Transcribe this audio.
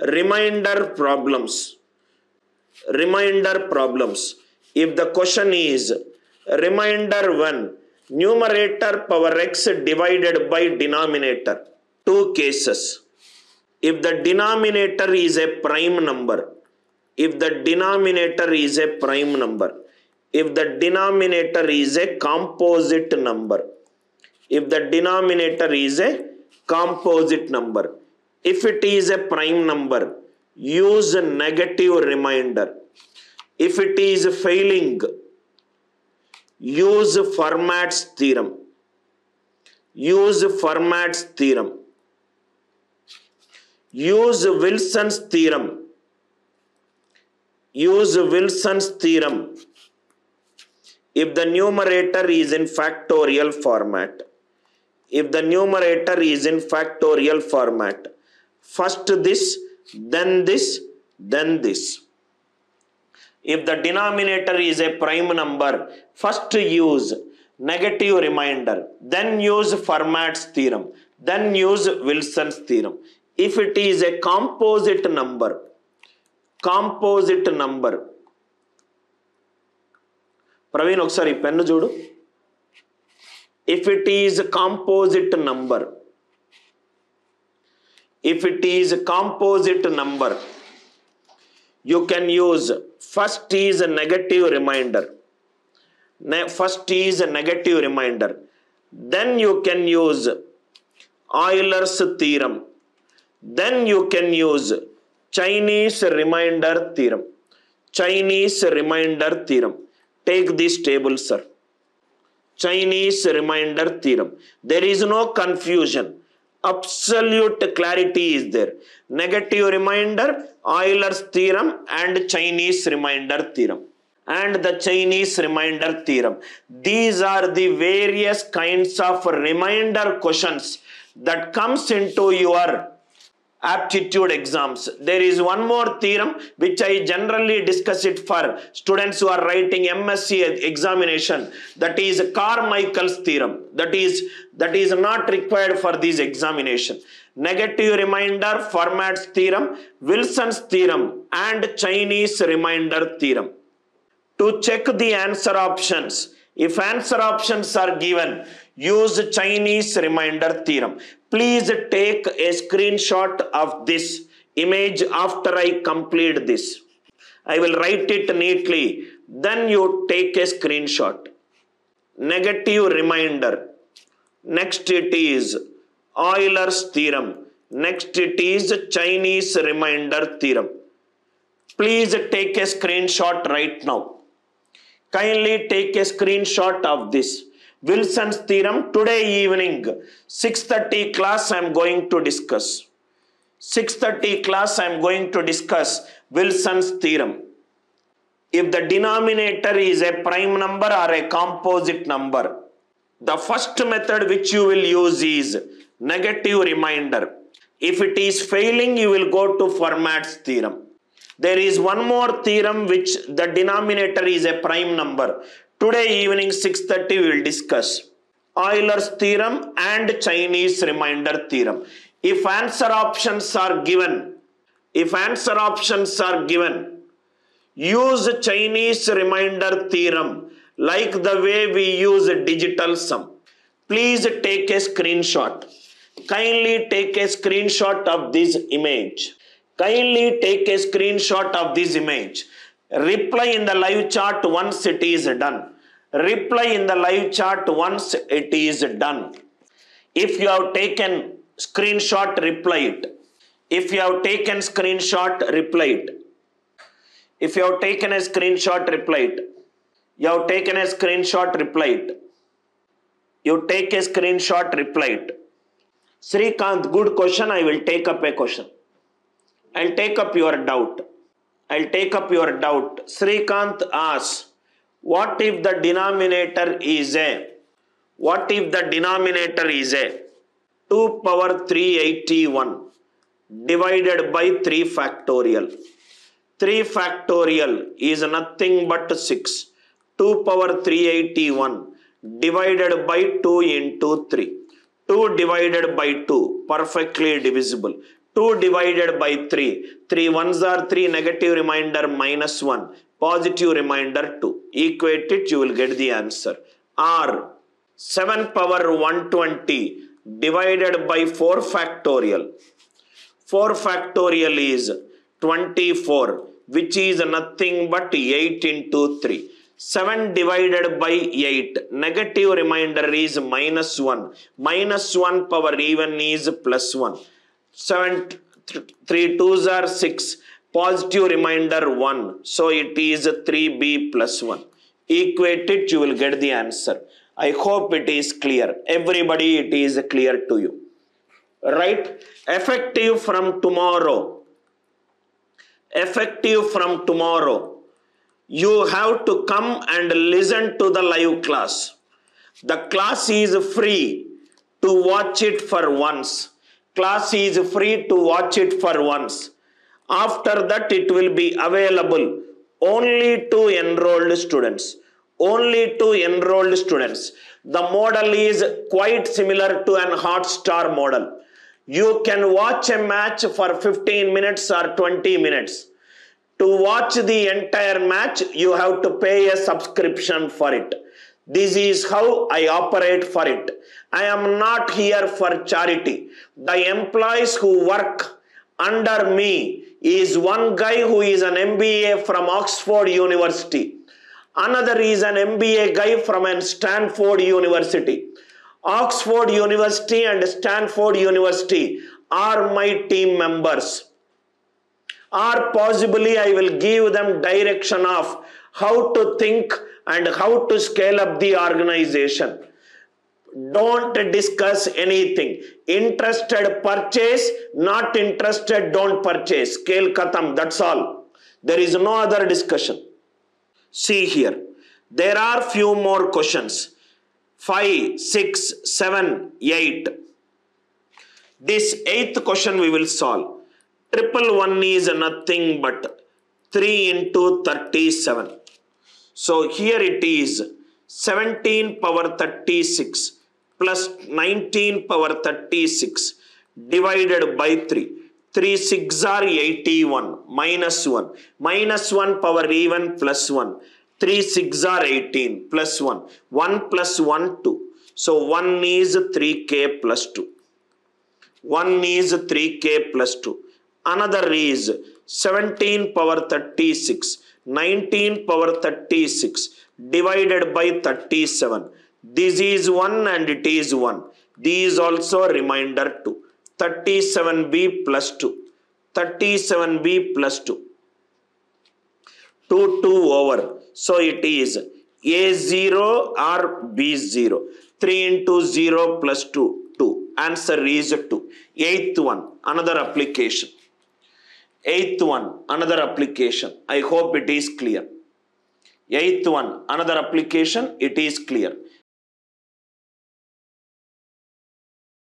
Reminder problems. Reminder problems. If the question is reminder 1, numerator power x divided by denominator. Two cases. If the denominator is a prime number, if the denominator is a prime number, if the denominator is a composite number, if the denominator is a composite number, if it is a prime number, use a negative remainder. If it is failing, use Fermat's theorem. Use Fermat's theorem. Use Wilson's theorem. Use Wilson's theorem if the numerator is in factorial format. If the numerator is in factorial format, first this, then this, then this. If the denominator is a prime number, first use negative remainder, then use Fermat's theorem, then use Wilson's theorem. If it is a composite number, Praveen oksari pen చూడు. If it is a composite number, you can use first is a negative remainder. Then you can use Euler's theorem. Then you can use Chinese remainder theorem. Take this table, sir. Chinese remainder theorem. There is no confusion. Absolute clarity is there. Negative remainder, Euler's theorem and Chinese remainder theorem. And the Chinese remainder theorem. These are the various kinds of remainder questions that comes into your aptitude exams. There is one more theorem which I generally discuss it for students who are writing MSc examination. That is Carmichael's theorem. That is not required for this examination. Negative remainder, Fermat's theorem, Wilson's theorem and Chinese remainder theorem. To check the answer options, if answer options are given, use Chinese remainder theorem. Please take a screenshot of this image after I complete this. I will write it neatly. Then you take a screenshot. Negative remainder. Next it is Euler's theorem. Next it is Chinese remainder theorem. Please take a screenshot right now. Kindly take a screenshot of this. Wilson's theorem, today evening, 6:30 class I am going to discuss. 6:30 class I am going to discuss Wilson's theorem. If the denominator is a prime number or a composite number, the first method which you will use is negative remainder. If it is failing, you will go to Fermat's theorem. There is one more theorem which the denominator is a prime number. Today evening 6:30 we will discuss Euler's theorem and Chinese remainder theorem. If answer options are given, use Chinese remainder theorem like the way we use digital sum. Please take a screenshot. Kindly take a screenshot of this image. Reply in the live chat once it is done. If you have taken screenshot, reply it. You have taken a screenshot, reply it. Srikanth, good question. I will take up a question. I'll take up your doubt. Srikanth asks, what if the denominator is a 2 power 381 divided by 3 factorial? 3 factorial is nothing but 6. 2 power 381 divided by 2 into 3. 2 divided by 2, perfectly divisible. 2 divided by 3. 3 ones are 3, negative remainder minus 1, positive remainder 2. Equate it, you will get the answer. Or 7 power 120 divided by 4 factorial. 4 factorial is 24, which is nothing but 8 into 3. 7 divided by 8, negative remainder is minus 1. Minus 1 power even is plus 1. 7, 3 2s are 6. Positive remainder 1. So it is 3b plus 1. Equate it, you will get the answer. I hope it is clear. Everybody, it is clear to you. Right? Effective from tomorrow. Effective from tomorrow. You have to come and listen to the live class. The class is free to watch it for once. Class is free to watch it for once. After that, it will be available only to enrolled students. Only to enrolled students. The model is quite similar to an Hotstar model. You can watch a match for 15 minutes or 20 minutes. To watch the entire match, you have to pay a subscription for it. This is how I operate for it. I am not here for charity. The employees who work under me is one guy who is an MBA from Oxford University. Another is an MBA guy from Stanford University. Oxford University and Stanford University are my team members. Or possibly I will give them direction of how to think and how to scale up the organization. Don't discuss anything. Interested, purchase. Not interested, don't purchase. Scale khatam, that's all. There is no other discussion. See here. There are few more questions. 5, 6, 7, 8. This 8th question we will solve. 111 is nothing but 3 into 37. So here it is 17 power 36 plus 19 power 36 divided by 3. 3 6 are 81 minus 1. Minus 1 power even plus 1. 3 6 are 18 plus 1. 1 plus 1 2. So 1 is 3k plus 2. 1 is 3k plus 2. Another is 17 power 36, 19 power 36 divided by 37. This is 1 and it is 1. This also remainder 2. 37b plus 2. 37b plus 2. 2 2 over. So it is A0 or B0. 3 into 0 plus 2. 2. Answer is 2. 8th one. Another application. 8th one, another application. I hope it is clear. 8th one, another application. It is clear.